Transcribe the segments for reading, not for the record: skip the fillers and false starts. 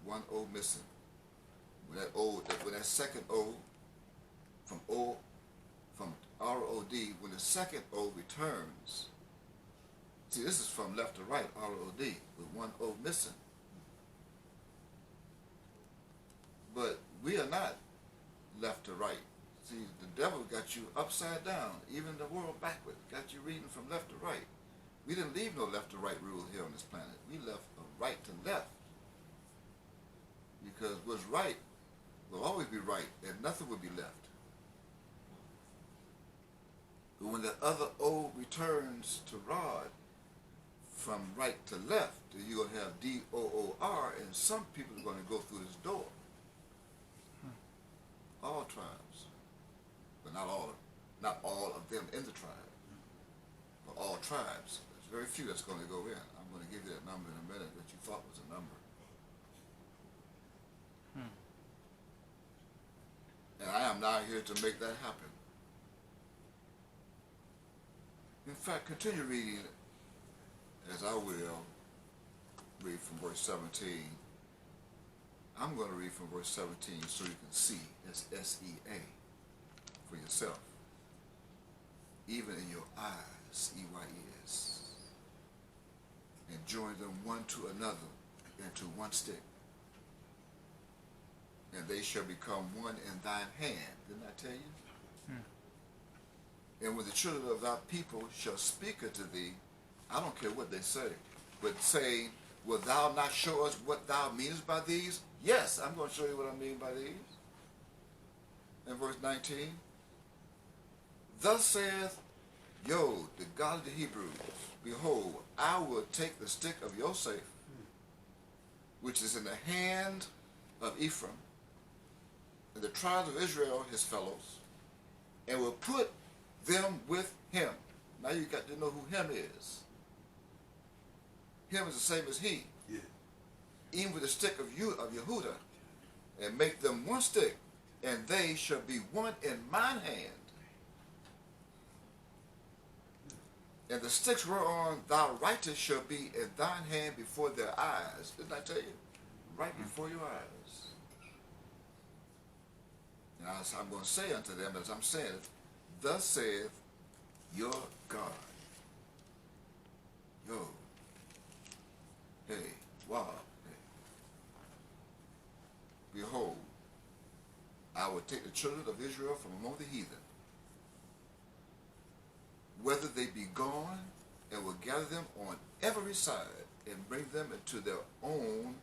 one O missing. When that second O from R-O-D, when the second O returns, see, this is from left to right, R-O-D, with one O missing. But we are not left to right. See, the devil got you upside down, even the world backward, got you reading from left to right. We didn't leave no left to right rule here on this planet. We left a right to left. Because what's right will always be right, and nothing will be left. But when the other O returns to Rod, from right to left, you're going to have D-O-O-R, and some people are going to go through this door. All tribes, but not all of them in the tribe, but all tribes. There's very few that's going to go in. I'm going to give you that number in a minute that you thought was a number. And I am now here to make that happen. In fact, continue reading as I will read from verse 17. I'm going to read from verse 17 so you can see, it's S-E-A, for yourself. Even in your eyes, E-Y-E-S. And join them one to another into one stick. And they shall become one in thine hand. Didn't I tell you? And when the children of thy people shall speak unto thee, I don't care what they say, but saying, wilt thou not show us what thou meanest by these? Yes, I'm going to show you what I mean by these. In verse 19, thus saith Yod, the God of the Hebrews, behold, I will take the stick of Yosef, which is in the hand of Ephraim, and the tribes of Israel, his fellows, and will put them with him. Now you got to know who him is. Him is the same as he. Yeah. Even with the stick of Yehuda, and make them one stick, and they shall be one in mine hand. And the sticks whereon thou writest shall be in thine hand before their eyes. Didn't I tell you? Right before your eyes. And I'm going to say unto them, as I'm saying it, thus saith your God. Yo. Hey. Wow. Hey. Behold, I will take the children of Israel from among the heathen, whether they be gone, and will gather them on every side, and bring them into their own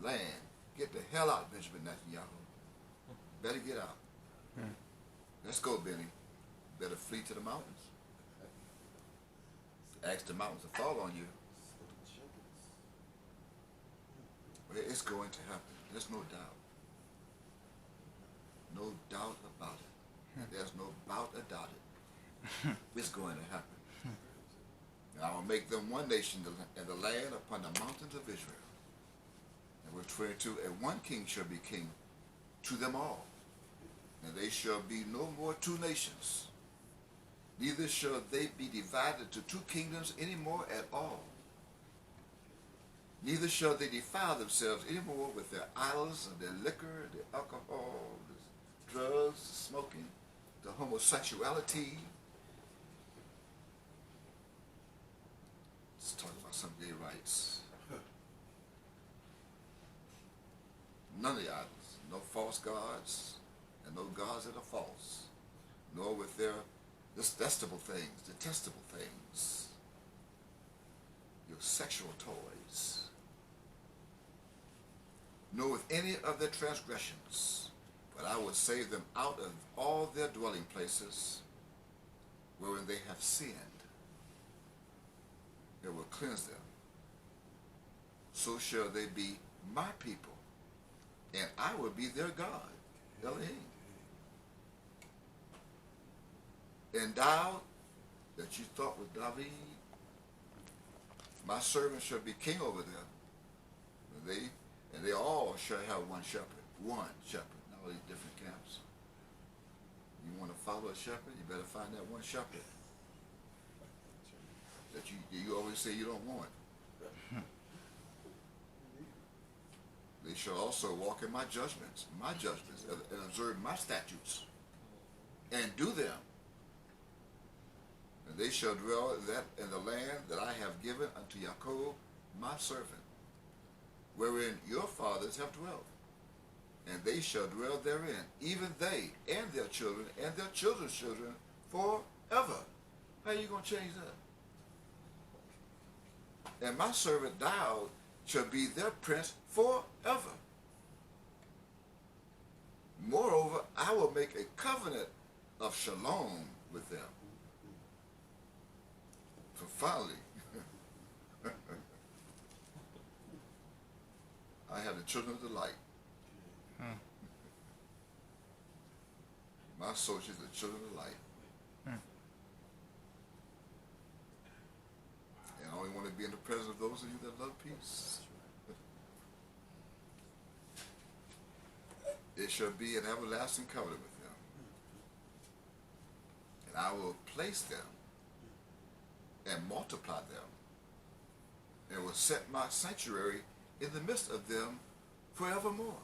land. Get the hell out, Benjamin Netanyahu. Better get out. Let's go, Benny. Better flee to the mountains. Ask the mountains to fall on you. Well, it's going to happen. There's no doubt. No doubt about it. There's no doubt about it. It's going to happen. And I will make them one nation in the land upon the mountains of Israel. And verse 22, and one king shall be king to them all. And they shall be no more two nations. Neither shall they be divided to two kingdoms any more at all. Neither shall they defile themselves any more with their idols and their liquor, their alcohol, the drugs, the smoking, the homosexuality. Let's talk about some gay rights. None of the idols, no false gods, and no gods that are false, nor with their detestable things, your sexual toys, nor with any of their transgressions, but I will save them out of all their dwelling places wherein they have sinned. It will cleanse them. So shall they be my people, and I will be their God, Elohim. And thou, that you thought was David, my servant shall be king over them. And they all shall have one shepherd. One shepherd. Not all these different camps. You want to follow a shepherd, you better find that one shepherd that you always say you don't want. They shall also walk in my judgments, and observe my statutes, and do them. And they shall dwell in the land that I have given unto Jacob, my servant, wherein your fathers have dwelt. And they shall dwell therein, even they and their children and their children's children forever. How are you going to change that? And my servant Daud shall be their prince forever. Moreover, I will make a covenant of shalom with them. So finally, I have the children of the light. My associates, the children of the light. And I only want to be in the presence of those of you that love peace. It shall be an everlasting covenant with them. And I will place them and multiply them, and will set my sanctuary in the midst of them forevermore.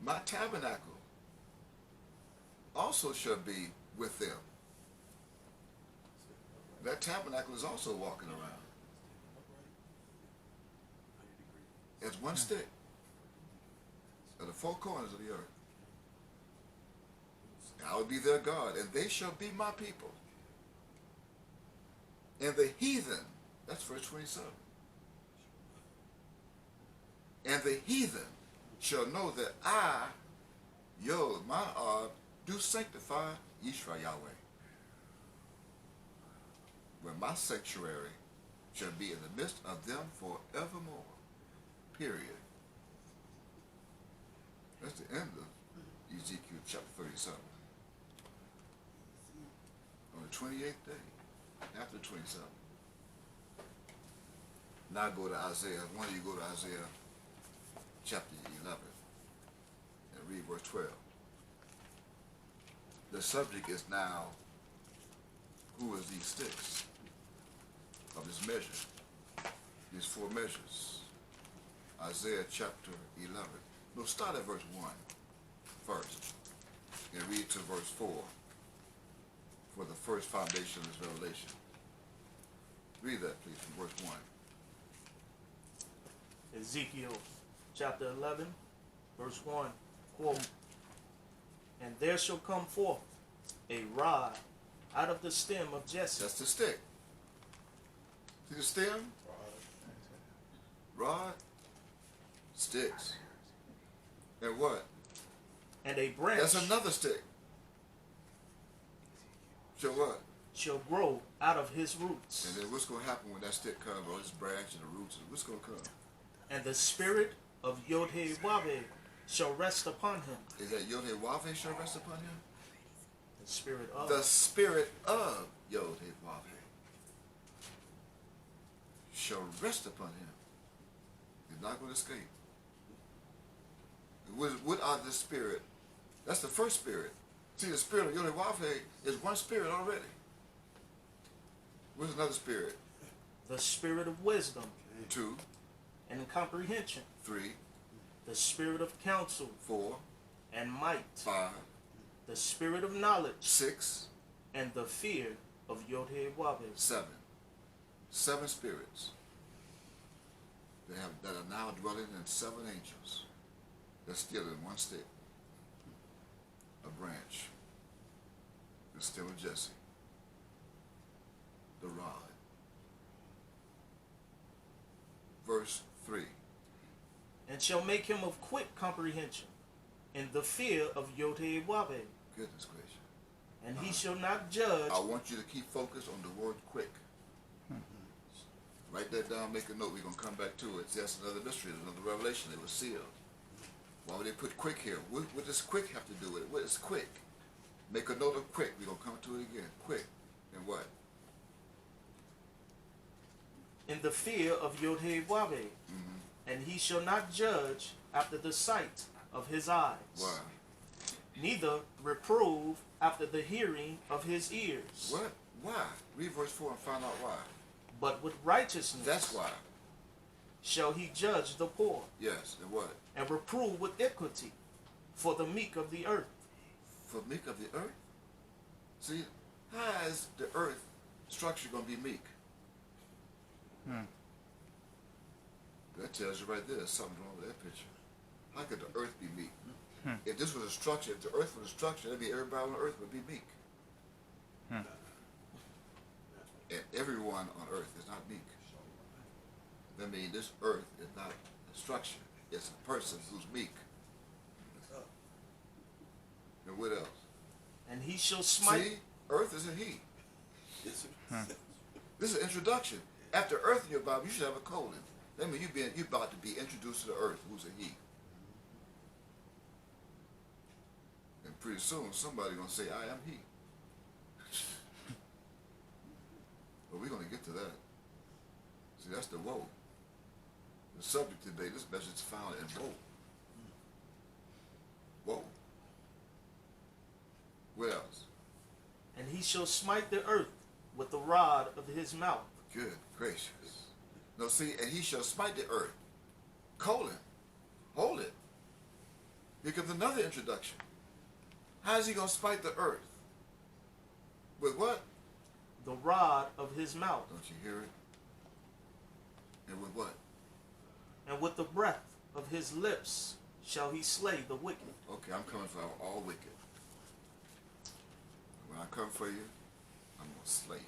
My tabernacle also shall be with them. That tabernacle is also walking around as one stick at the four corners of the earth. And I will be their God, and they shall be my people. And the heathen, that's verse 27. And the heathen shall know that I, Yod, my Ab, do sanctify Yisrael Yahweh. Where my sanctuary shall be in the midst of them forevermore. Period. That's the end of Ezekiel chapter 37. On the 28th day, after 27. Now go to Isaiah. Why don't you go to Isaiah chapter 11 and read verse 12. The subject is now, who is these sticks of this measure, these four measures? Isaiah chapter 11. No, start at verse 1 first and read to verse 4 for the first foundation of this revelation. Read that, please, from verse 1. Ezekiel chapter 11, verse 1, quote, "And there shall come forth a rod out of the stem of Jesse." That's the stick. See the stem? Rod? Sticks. And what? "And a branch That's another stick. So what? shall grow out of his roots. And then what's going to happen when that stick comes, or this branch and the roots, what's going to come? And the spirit of Yod-Heh-Wah-Heh shall rest upon him." Is that Yod-Heh-Wah-Heh shall rest upon him? The spirit of. The spirit of Yod-Heh-Wah-Heh shall rest upon him. He's not going to escape. What are the spirit? That's the first spirit. See, the spirit of Yod-Heh-Wah-Heh is one spirit already. What's another spirit? The spirit of wisdom 2, and comprehension. 3, The spirit of counsel 4, and might. 5, The spirit of knowledge 6, and the fear of Yod-Heh-Wah-Heh. 7. 7 spirits that are now dwelling in 7 angels. They're still in one stick. A branch. The stem of Jesse. The rod. Verse 3. "And shall make him of quick comprehension in the fear of Yod-Heh-Wah-Heh. Goodness gracious. And he shall not judge." I want you to keep focused on the word quick. Write that down, make a note. We're going to come back to it. That's another mystery, another revelation. It was sealed. Why would they put quick here? What does quick have to do with it? What is quick? Make a note of quick. We're going to come to it again. Quick. And what? "In the fear of Yod-Heh-Wah-Heh. And he shall not judge after the sight of his eyes. Why? Neither reprove after the hearing of his ears. What? Why? Read verse 4 and find out why. But with righteousness. That's why. shall he judge the poor, Yes, and what? and reprove with equity for the meek of the earth. For meek of the earth? See, how is the earth structure going to be meek? That tells you right there, there's something wrong with that picture. How could the earth be meek? If this was a structure, if the earth was a structure, that'd be everybody on earth would be meek. And everyone on earth is not meek. That means this earth is not a structure. It's a person who's meek. And what else? And he shall smite. See, earth is a he. This is an introduction. After earth in your Bible, you should have a colon. That means you're about to be introduced to the earth, who's a he. And pretty soon, somebody's going to say, I am he. But we're going to get to that. See, that's the woe. The subject today, this message is found in woe. Woe. What else? And he shall smite the earth with the rod of his mouth. Good gracious. No, see, and he shall smite the earth. Colon. Hold it. Here comes another introduction. How is he going to smite the earth? With what? The rod of his mouth. Don't you hear it? And with what? And with the breath of his lips shall he slay the wicked. Okay, I'm coming for all wicked. When I come for you, I'm going to slay you.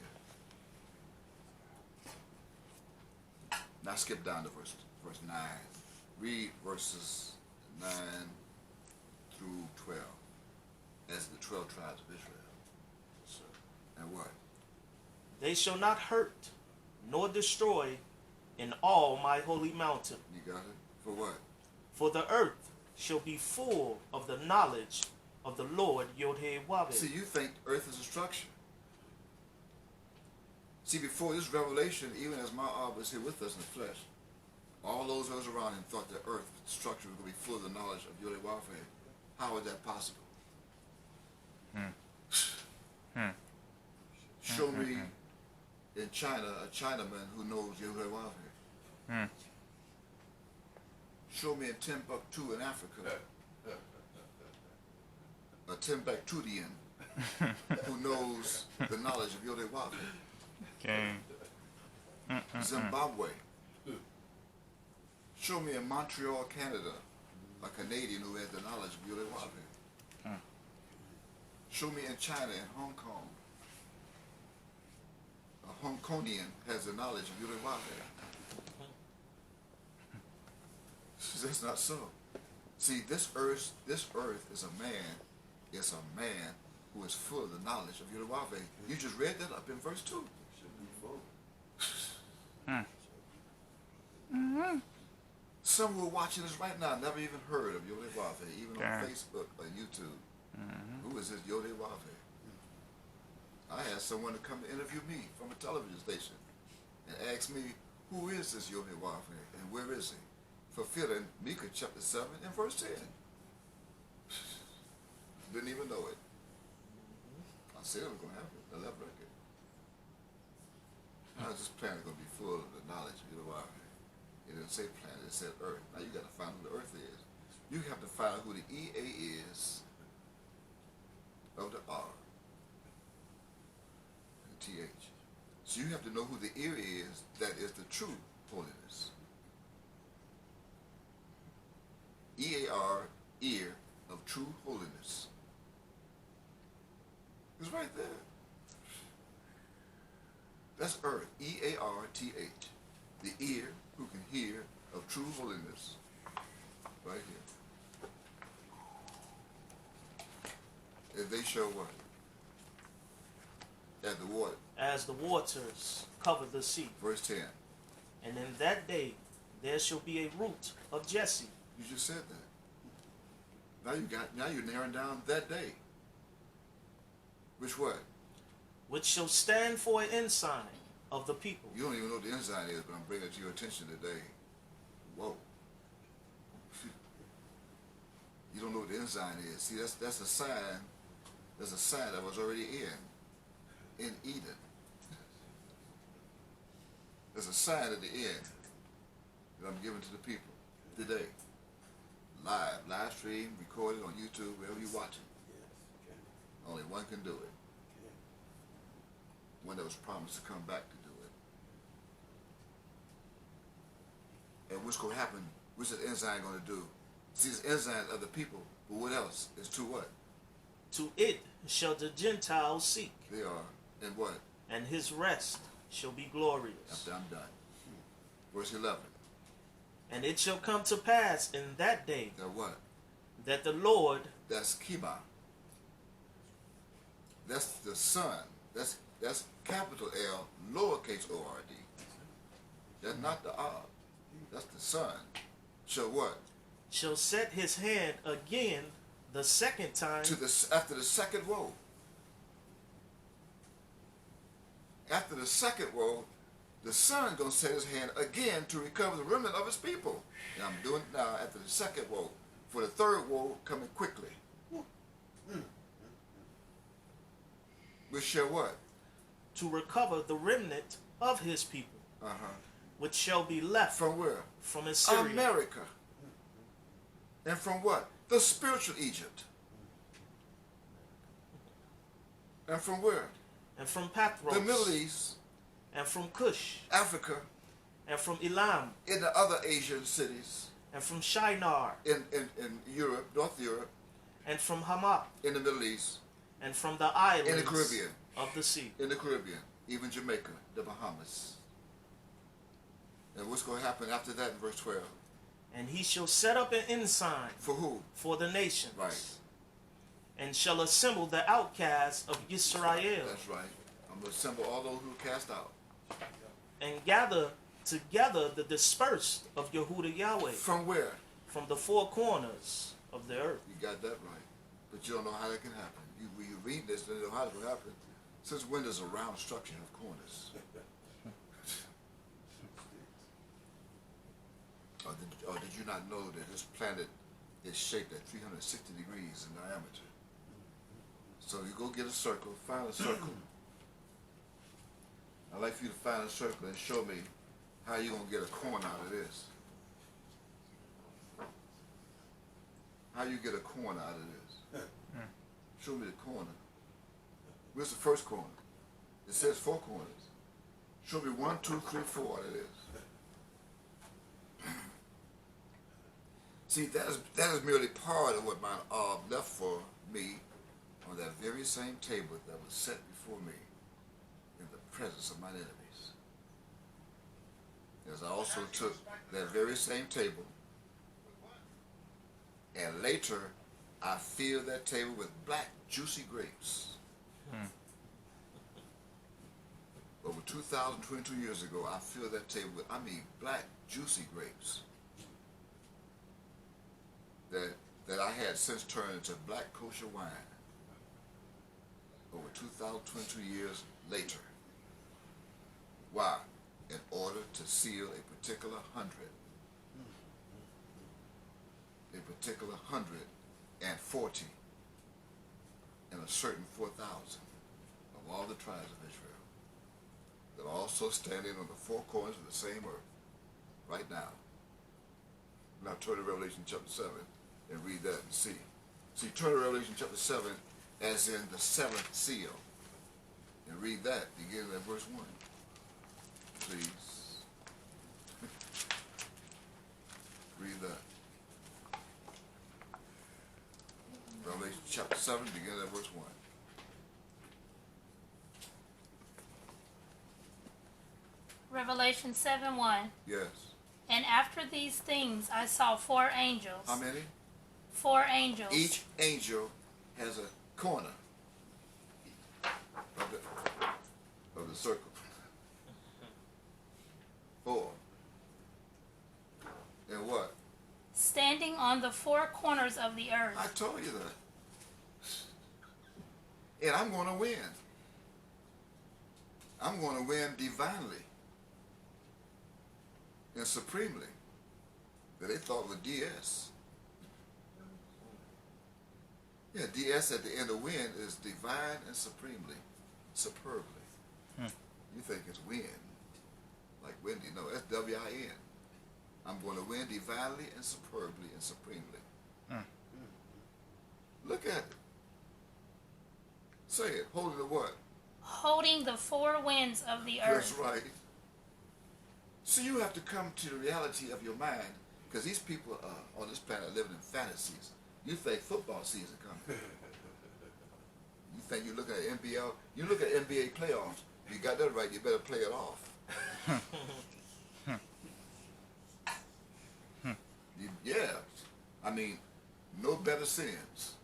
Now skip down to verse 9. Read verses 9 through 12 as the 12 tribes of Israel. And what? They shall not hurt nor destroy in all my holy mountain. You got it? For what? For the earth shall be full of the knowledge of the Lord Yod-Heh-Wav. See, you think earth is a structure. See, before this revelation, even as my Abba was here with us in the flesh, all those of us around him thought the earth structure was going to be full of the knowledge of Yod-Heh-Wav. How is that possible? Show me in China a Chinaman who knows Yod-Heh-Wav. Show me in Timbuktu in Africa a Timbuktuian who knows the knowledge of Yod-Heh-Wav. Okay. Zimbabwe. Show me in Montreal, Canada, a Canadian who has the knowledge of Yod-Heh-Wav. Show me in China, in Hong Kong, a Hong Kongian has the knowledge of Yod-Heh-Wav. That's not so. See, this earth is a man. It's a man who is full of the knowledge of Yod-Heh-Wav. You just read that up in verse 2. Some who are watching this right now never even heard of Yod-Heh-Wav, even on Facebook or YouTube. Who is this Yod-Heh-Wav? I had someone to come to interview me from a television station and ask me, who is this Yod-Heh-Wav and where is he? Fulfilling Micah chapter 7 and verse 10. Didn't even know it. I said it was going to happen. I left record. I was just planet going to be full of the knowledge of Yod-Heh-Wav. It didn't say planet, it said earth. Now you got to find who the earth is. You have to find who the EA is of the R and the TH. So you have to know who the ear is that is the true holiness. EAR, ear of true holiness. It's right there. That's earth, EARTH. The ear who can hear of true holiness. Right here. And they shall what? As the water. As the waters cover the sea. Verse 10. And in that day there shall be a root of Jesse. You just said that. Now you're narrowing down that day. Which what? Which shall stand for an ensign of the people. You don't even know what the ensign is, but I'm bringing it to your attention today. Whoa. You don't know what the ensign is. See, that's a sign. There's a sign that was already in Eden. There's a sign at the end. that I'm giving to the people today. Live stream, recorded on YouTube, wherever you're watching. Only one can do it. One that was promised to come back to do it. And what's going to happen? What's this ensign going to do? See, this ensign of the people, but what else? Is to what? To it shall the Gentiles seek. They are. And what? And his rest shall be glorious. After I'm done. Verse 11. And it shall come to pass in that day That what? that the Lord, That's Kima. That's the Son. That's capital L, lowercase O-R-D. That's not the R. That's the Son. Shall what? shall set his hand again the second time After the second woe. After the second woe, the Son gonna set his hand again to recover the remnant of his people. And I'm doing it now after the second woe. For the third woe coming quickly. Which shall what? to recover the remnant of his people, which shall be left From where? from Assyria. America. And from what? The spiritual Egypt. And from where? And from Pathros. The Middle East, And from Cush. Africa, And from Elam. in the other Asian cities, And from Shinar. in Europe, North Europe, And from Hamath. in the Middle East, And from the islands in the Caribbean, of the sea. in the Caribbean, even Jamaica, the Bahamas. And what's going to happen after that in verse 12? And he shall set up an ensign For who? for the nations. Right. And shall assemble the outcasts of Israel. That's right. I'm going to assemble all those who are cast out. And gather together the dispersed of Yehuda Yahweh. From where? From the four corners of the earth. You got that right. But you don't know how that can happen. When you read this, you don't know how it will happen. Since when does a round structure have corners? Or did you not know that this planet is shaped at 360 degrees in diameter? So you go get a circle, find a circle. I'd like for you to find a circle and show me how you're going to get a corner out of this. How you get a corner out of this? Show me the corner. Where's the first corner? It says 4 corners. Show me 1, 2, 3, 4 out of this. See, that is merely part of what my left for me on that very same table that was set before me in the presence of my enemies. As I also took that very same table, and later I filled that table with black, juicy grapes. Over 2,022 years ago, I filled that table with, black, juicy grapes that I had since turned into black kosher wine. Over 2,022 years later. Why? In order to seal a particular 100. A particular 140 and a certain 4,000 of all the tribes of Israel that are also standing on the 4 corners of the same earth right now. Now turn to Revelation chapter 7 and read that and see. See, turn to Revelation chapter 7 as in the 7th seal. And read that, beginning at verse 1. Please. Read that. Revelation chapter 7, beginning at verse 1. Revelation 7:1. Yes. And after these things I saw 4 angels. How many? 4 angels. Each angel has a corner of the circle. 4. And what? Standing on the 4 corners of the earth. I told you that. And I'm going to win. I'm going to win divinely and supremely. That they thought was DS. Yeah, DS at the end of win is divine and supremely, superbly. You think it's win, like Wendy. No, that's W-I-N. I'm going to win divinely and superbly and supremely. Look at it. Say it. Holding the what? Holding the four winds of the earth. That's right. So you have to come to the reality of your mind, because these people on this planet are living in fantasies. You think football season coming. You think you look at NBL, you look at NBA playoffs, you got that right, you better play it off. Yeah, I mean, no better sins.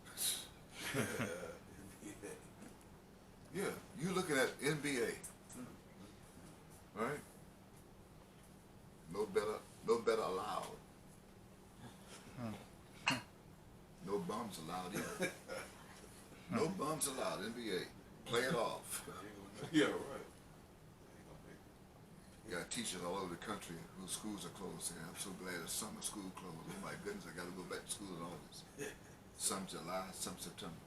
Yeah, you looking at NBA, right? No better allowed. No bums allowed either. No bums allowed, NBA. Play it off. Yeah, right. You got teachers all over the country whose schools are closed. Saying, I'm so glad the summer school closed. Oh my goodness, I got to go back to school in August. Some July, some September.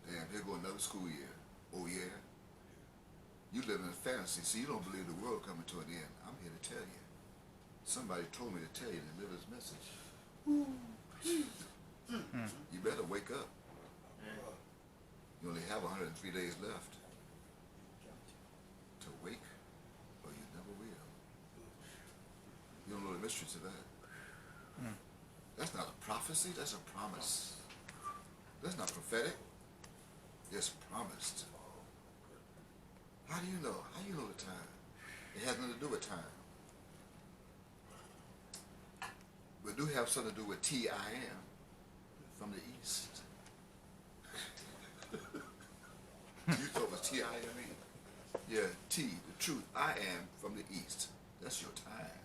Damn, here go another school year. Oh yeah. You live in a fantasy, so you don't believe the world coming to an end. I'm here to tell you. Somebody told me to tell you to live his message. You better wake up. You only have 103 days left to wake, or you never will. You don't know the mystery to that. That's not a prophecy, that's a promise. That's not prophetic. It's promised. How do you know? How do you know the time? It has nothing to do with time. But it do have something to do with T-I-M from the east. You thought it was T-I-M-E? Yeah, T, the truth. I am from the east. That's your time.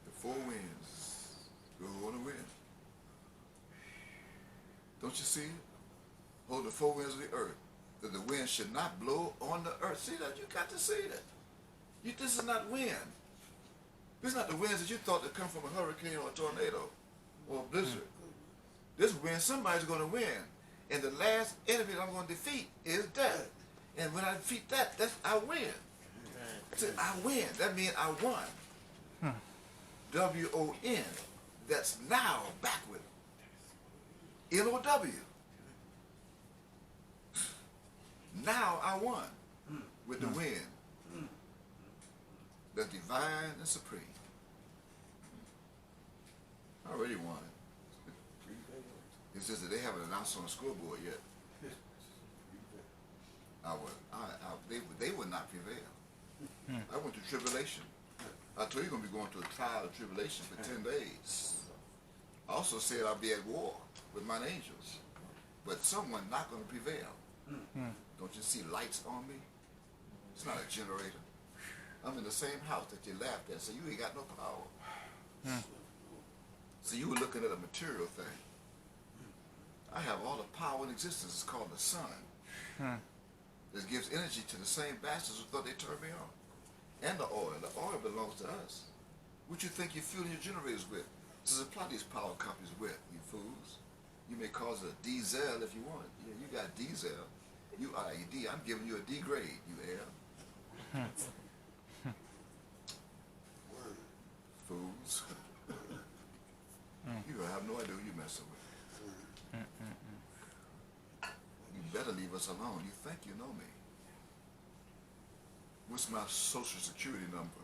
The four winds go on the wind. Don't you see it? Hold the four winds of the earth, that the wind should not blow on the earth. See that? You got to see that. This is not wind. This is not the winds that you thought that come from a hurricane or a tornado or a blizzard. This wind, somebody's going to win. And the last enemy that I'm going to defeat is death. And when I defeat that, I win. See, I win. That means I won. W-O-N. That's now backward. L-O-W. Now I won with the wind. The divine and supreme. I already won. It's just that they haven't announced on the scoreboard yet. They would not prevail. I went through tribulation. I told you you're going to be going through a trial of tribulation for 10 days. I also said I'll be at war with mine angels. But someone not going to prevail. Don't you see lights on me? It's not a generator. I'm in the same house that you laughed at, so you ain't got no power. So you were looking at a material thing. I have all the power in existence. It's called the sun. That gives energy to the same bastards who thought they turned me on. And the oil. The oil belongs to us. What you think you're fueling your generators with? To supply these power companies with, you fools. You may cause it a diesel if you want it. Yeah, you got diesel. You are a D. I'm giving you a D grade, you air. Fools. You don't have no idea who you're messing with. You better leave us alone. You think you know me. What's my social security number?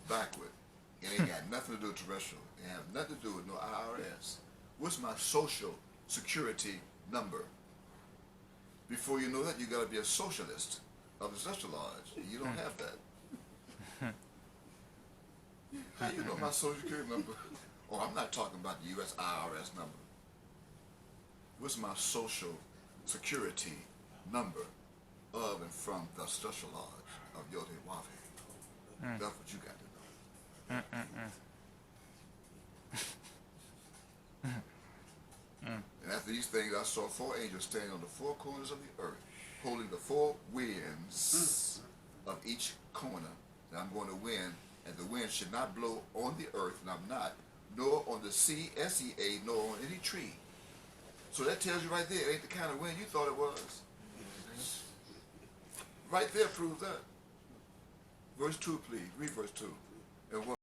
Backward. It ain't got nothing to do with terrestrial. It have nothing to do with no IRS. What's my social security number? Before you know that, you got to be a socialist of the Celestial Lodge. You don't have that. How you know my social security number? Oh, I'm not talking about the U.S. IRS number. What's my social security number of and from the Celestial Lodge of Yod Wahe? That's what you got to know. And after these things, I saw four angels standing on the four corners of the earth, holding the four winds of each corner that I'm going to win, and the wind should not blow on the earth, and I'm not, nor on the sea, S-E-A, nor on any tree. So that tells you right there, it ain't the kind of wind you thought it was. Right there proves that. Verse 2, please. Read verse 2. And